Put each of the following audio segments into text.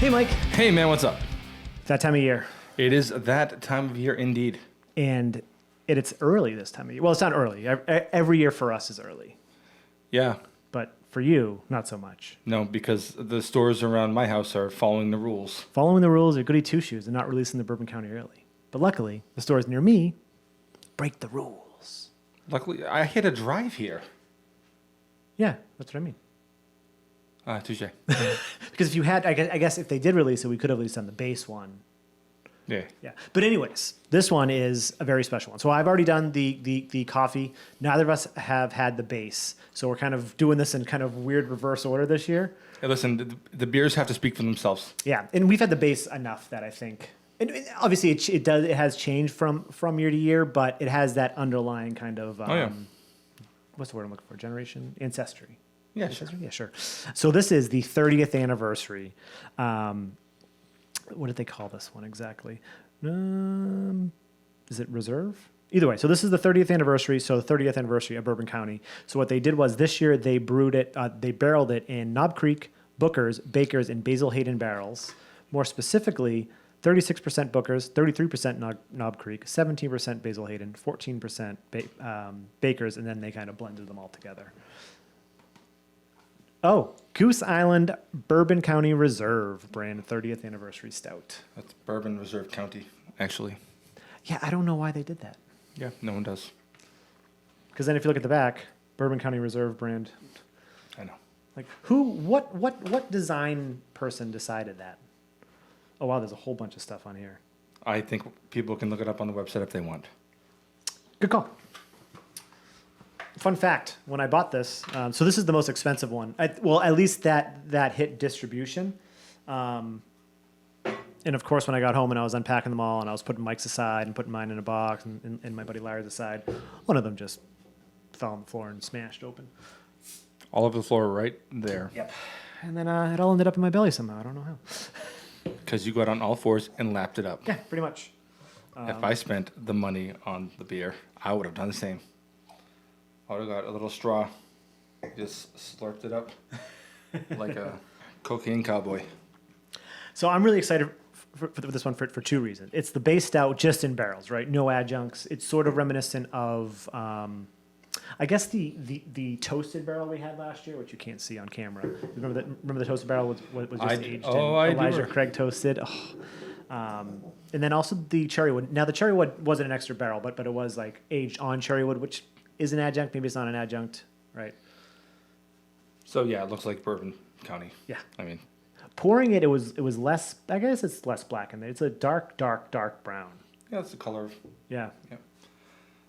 Hey, Mike. Hey, man, what's up? That time of year. It is that time of year indeed. And it's early this time of year. Well, it's not early. Every year for us is early. Yeah. But for you, not so much. No, because the stores around my house are following the rules. Following the rules are goody two-shoes and not releasing the Bourbon County early. But luckily, the stores near me break the rules. Luckily, I had to drive here. Yeah, that's what I mean. Touche. Because if you had, I guess if they did release it, we could have released on the base one. Yeah. Yeah. But anyways, this one is a very special one. So I've already done the coffee. Neither of us have had the base. So we're kind of doing this in kind of weird reverse order this year. Hey, listen, the beers have to speak for themselves. Yeah. And we've had the base enough that I think, and obviously it has changed from year to year, but it has that underlying kind of, what's the word I'm looking for? Generation? Ancestry. Yeah, sure. Yeah, sure. So this is the 30th anniversary. What did they call this one exactly? Is it Reserve? Either way, so this is the 30th anniversary, so the 30th anniversary of Bourbon County. So what they did was this year they brewed it, they barreled it in Knob Creek, Booker's, Baker's, and Basil Hayden barrels. More specifically, 36% Booker's, 33% Knob Creek, 17% Basil Hayden, 14% Baker's, and then they kind of blended them all together. Oh, Goose Island Bourbon County Reserve brand 30th Anniversary Stout. That's Bourbon Reserve County, actually. Yeah, I don't know why they did that. Yeah, no one does. Because then if you look at the back, Bourbon County Reserve brand. I know. Like what design person decided that? Oh wow, there's a whole bunch of stuff on here. I think people can look it up on the website if they want. Good call. Fun fact, when I bought this, so this is the most expensive one. Well, at least that hit distribution. And of course, when I got home and I was unpacking them all and I was putting Mike's aside and putting mine in a box and my buddy Larry's aside, one of them just fell on the floor and smashed open. All over the floor right there. Yep. And then it all ended up in my belly somehow. I don't know how. Because you got on all fours and lapped it up. Yeah, pretty much. If I spent the money on the beer, I would have done the same. I would have got a little straw, just slurped it up like a cocaine cowboy. So I'm really excited for this one for two reasons. It's the base stout just in barrels, right? No adjuncts. It's sort of reminiscent of, I guess the toasted barrel we had last year, which you can't see on camera. Remember the toasted barrel was just aged in Elijah Craig toasted. Oh. And then also the cherry wood. Now the cherry wood wasn't an extra barrel, but it was like aged on cherry wood, which is an adjunct. Maybe it's not an adjunct, right? So yeah, it looks like Bourbon County. Yeah. I mean, pouring it was less. I guess it's less black in there. It's a dark brown. yeah, it's the color of. Yeah.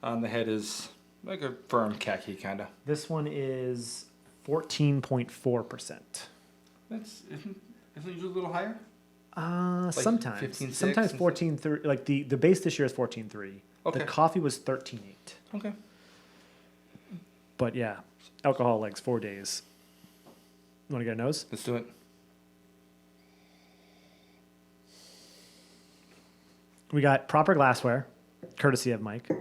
On the head is like a firm khaki kind of. This one is 14.4%. That's isn't it usually a little higher? Sometimes. 15.6 sometimes 14.3. Like the base this year is 14.3. Okay. The coffee was 13.8. Okay. But yeah, alcohol legs 4 days. You want to get a nose? Let's do it. We got proper glassware, courtesy of Mike.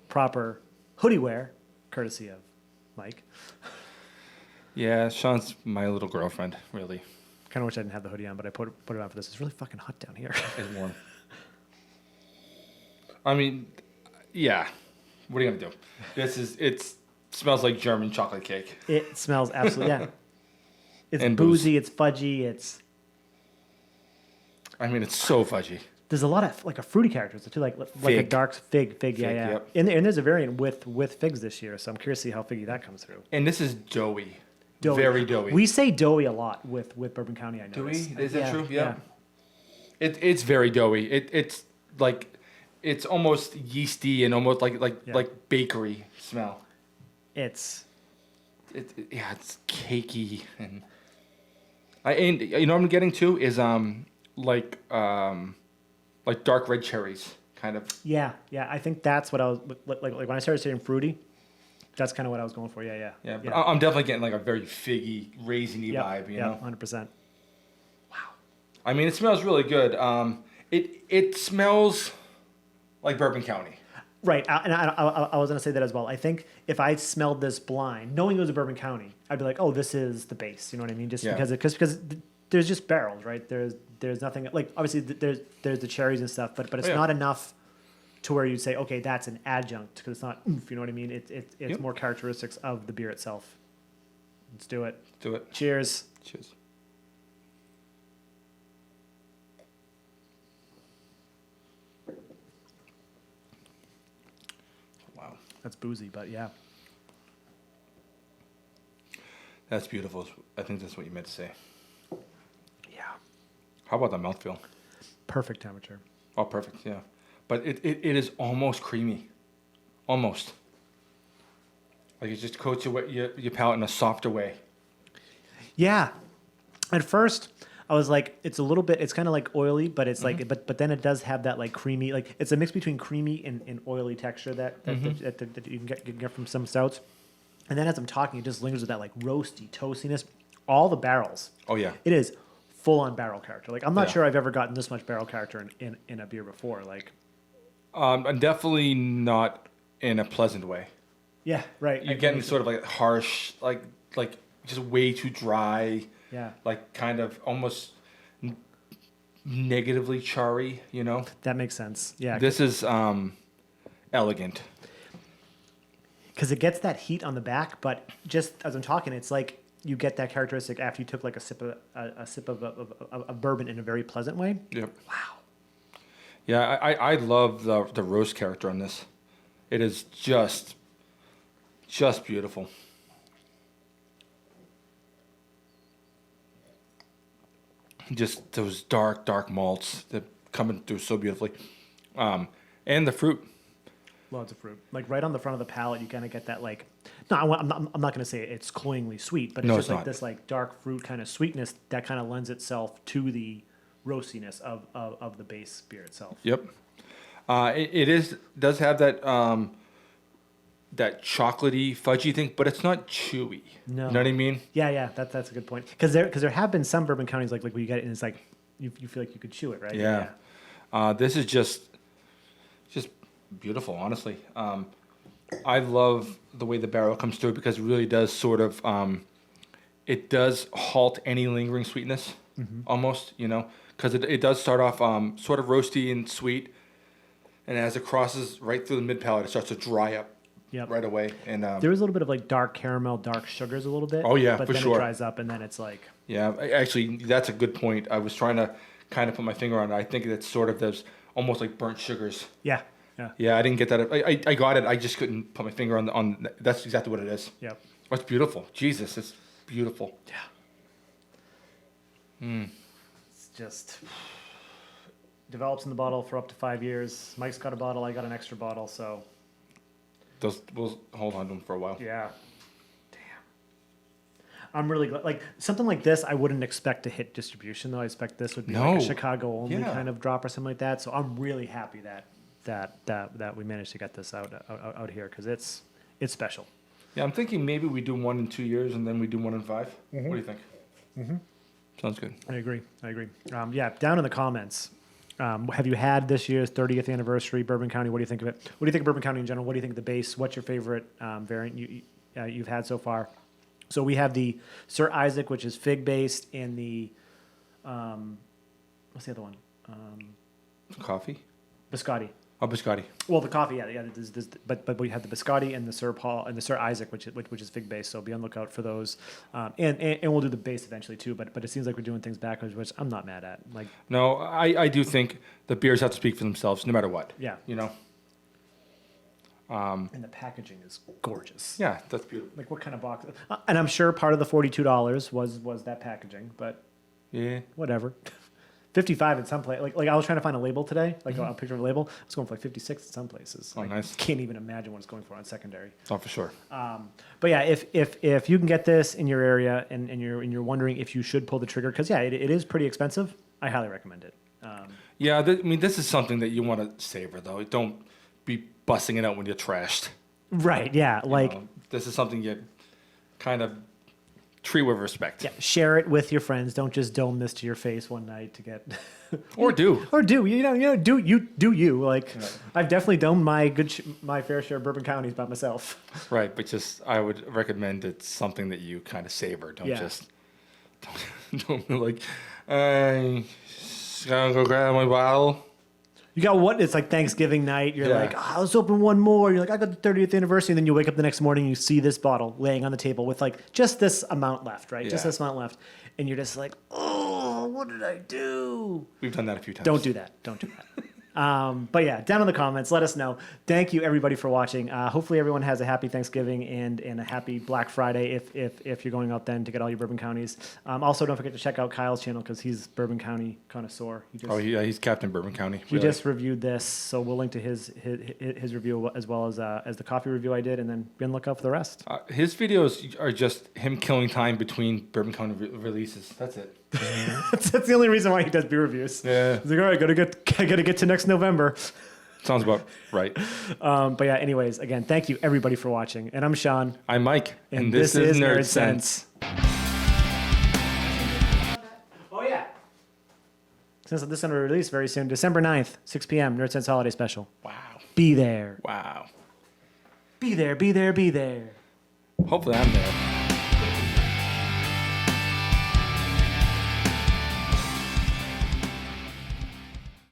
Proper hoodie wear, courtesy of Mike. Yeah, Sean's my little girlfriend, really. Kind of wish I didn't have the hoodie on, but I put it on for this. It's really fucking hot down here. It's warm. I mean, yeah. What are you gonna do? It smells like German chocolate cake. It smells absolutely, yeah. It's And boozy, it's fudgy, it's... I mean, it's so fudgy. There's a lot of like a fruity character too, like a dark fig, yeah. Yep. And there's a variant with figs this year, so I'm curious to see how figgy that comes through. And this is doughy. Very doughy. We say doughy a lot with Bourbon County, I noticed. Doughy? Is that true? Yeah. It's very doughy. It's like it's almost yeasty and almost like bakery smell. It's cakey and you know what I'm getting to is like dark red cherries kind of. Yeah. I think that's what I was like when I started saying fruity. That's kind of what I was going for. Yeah. Yeah, but I'm definitely getting like a very figgy, raisiny vibe. You know, 100%. Wow. I mean, it smells really good. It smells like Bourbon County. Right, and I was going to say that as well. I think if I smelled this blind, knowing it was a Bourbon County, I'd be like, oh, this is the base. You know what I mean? Just because there's just barrels, right? There's nothing like obviously there's the cherries and stuff, but it's not enough to where you say, okay, that's an adjunct because it's not oomph, you know what I mean? It's more characteristics of the beer itself. Let's do it. Do it. Cheers. Cheers. Wow. That's boozy, but yeah. That's beautiful. I think that's what you meant to say. Yeah. How about the mouthfeel? Perfect temperature. Oh, perfect, yeah. But it is almost creamy. Almost. Like it just coats your palate in a softer way. Yeah. At first, I was like, it's a little bit, it's kind of like oily, but it's like, but then it does have that like creamy, like it's a mix between creamy and oily texture that you can get from some stouts. And then as I'm talking, it just lingers with that like roasty toastiness. All the barrels. Oh, yeah. It is full on barrel character. Like I'm not sure I've ever gotten this much barrel character in a beer before. Like, and definitely not in a pleasant way. yeah, right. You're getting sort of like harsh, like just way too dry. Yeah. Like kind of almost negatively charry, you know? That makes sense. Yeah. This is elegant. Because it gets that heat on the back, but just as I'm talking, it's like you get that characteristic after you took like a sip of bourbon in a very pleasant way. Yep. Wow. Yeah, I love the roast character on this. It is just beautiful. Just those dark malts that coming through so beautifully, and the fruit. Loads of fruit, like right on the front of the palate. You kind of get that like. No, I'm not going to say it's cloyingly sweet, but it's just like this like dark fruit kind of sweetness that kind of lends itself to the roastiness of the base beer itself. Yep. It does have that that chocolatey, fudgy thing, but it's not chewy. No. You know what I mean? Yeah, that's a good point. Because there have been some bourbon counties like where you get it and it's like you feel like you could chew it, right? Yeah. This is just beautiful, honestly. I love the way the barrel comes through because it really does sort of it does halt any lingering sweetness almost, you know, because it does start off sort of roasty and sweet, and as it crosses right through the mid palate, it starts to dry up right away. And there is a little bit of like dark caramel, dark sugars a little bit. Oh yeah, but for then sure. it dries up and then it's like. Yeah, actually, that's a good point. I was trying to kind of put my finger on it. I think it's sort of those almost like burnt sugars. Yeah. Yeah, I didn't get that. I got it. I just couldn't put my finger on. That's exactly what it is. Yep. Oh, it's beautiful. Jesus, it's beautiful. Yeah. It's just develops in the bottle for up to 5 years. Mike's got a bottle. I got an extra bottle. So. We'll hold on to them for a while. Yeah. Damn. I'm really glad. Like something like this, I wouldn't expect to hit distribution though. I expect this would be like a Chicago only kind of drop or something like that. So I'm really happy that we managed to get this out here because it's special. Yeah, I'm thinking maybe we do one in 2 years and then we do one in 5. What do you think? Sounds good. I agree. Yeah, down in the comments, have you had this year's 30th anniversary Bourbon County? What do you think of it? What do you think of Bourbon County in general? What do you think of the base? What's your favorite variant you've had so far? So we have the Sir Isaac, which is fig based, and the what's the other one? Coffee? Biscotti. Oh, biscotti. Well, the coffee, yeah. But we have the biscotti and the Sir Paul and the Sir Isaac, which is fig based. So be on the lookout for those, and we'll do the base eventually too. But it seems like we're doing things backwards, which I'm not mad at. Like, no, I do think the beers have to speak for themselves, no matter what. Yeah. You know. And the packaging is gorgeous. Yeah, that's beautiful. Like what kind of box? And I'm sure part of the $42 was that packaging, but yeah, whatever. 55 in some place. Like I was trying to find a label today, like a picture of a label. It's going for like 56 in some places. Oh, like, nice. Can't even imagine what it's going for on secondary. Oh, for sure. But yeah, if you can get this in your area and you're wondering if you should pull the trigger, because it is pretty expensive, I highly recommend it. Yeah, I mean, this is something that you want to savor, though. Don't be busting it out when you're trashed. Right. Yeah. This is something you kind of treat with respect. Yeah. Share it with your friends. Don't just dome this to your face one night to get. Or do. Do you. Like, right. I've definitely domed my fair share of Bourbon counties by myself. Right, but I would recommend it's something that you kind of savor. Don't just Don't be like, I gotta go grab my bottle. You got what? It's like Thanksgiving night. You're Yeah. like, oh, let's open one more. You're like, I got the 30th anniversary. And then you wake up the next morning, you see this bottle laying on the table with like just this amount left, right? Just Yeah. this amount left. And you're just like, oh, what did I do? We've done that a few times. Don't do that. Don't do that. But yeah, down in the comments, let us know. Thank you everybody for watching. Hopefully everyone has a happy Thanksgiving and a happy Black Friday if you're going out then to get all your Bourbon Counties. Also, don't forget to check out Kyle's channel because he's Bourbon County connoisseur. He's Captain Bourbon County. He just reviewed this, so we'll link to his review as well as the coffee review I did, and then be on the lookout for the rest. His videos are just him killing time between Bourbon County releases. That's it. that's the only reason why he does beer reviews. Yeah. He's like, all right, gotta get to next November. Sounds about right. But yeah, anyways, again, thank you everybody for watching, and I'm Sean. I'm Mike, And this is Nerdsense. Oh, yeah. Since this is going to release very soon, December 9th, 6 p.m., Nerdsense Holiday Special. Wow. Be there. Wow. Be there, be there, be there. Hopefully I'm there.